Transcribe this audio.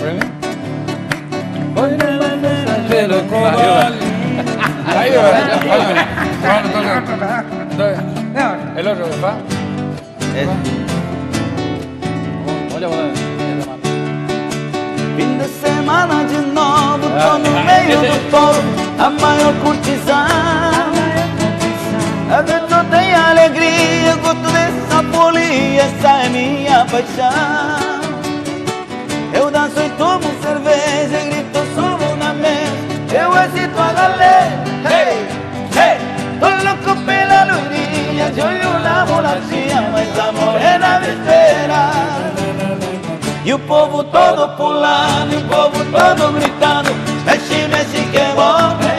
pra mim? Pelo coral. Aí, el otro, ¿va? Olha, Fim de semana de novo, tô no meio do povo, a maior curtição. A vida tem alegria, gosto dessa folia, essa é minha paixão. Eu danço e tomo cerveja, grito, subo na mesa, eu excito a galera. Hey, hey, tô louco pela loirinha, de olho na bolachinha, mas a morena me espera. E o povo todo pulando, e o povo todo gritando, mexe, mexe que é bom.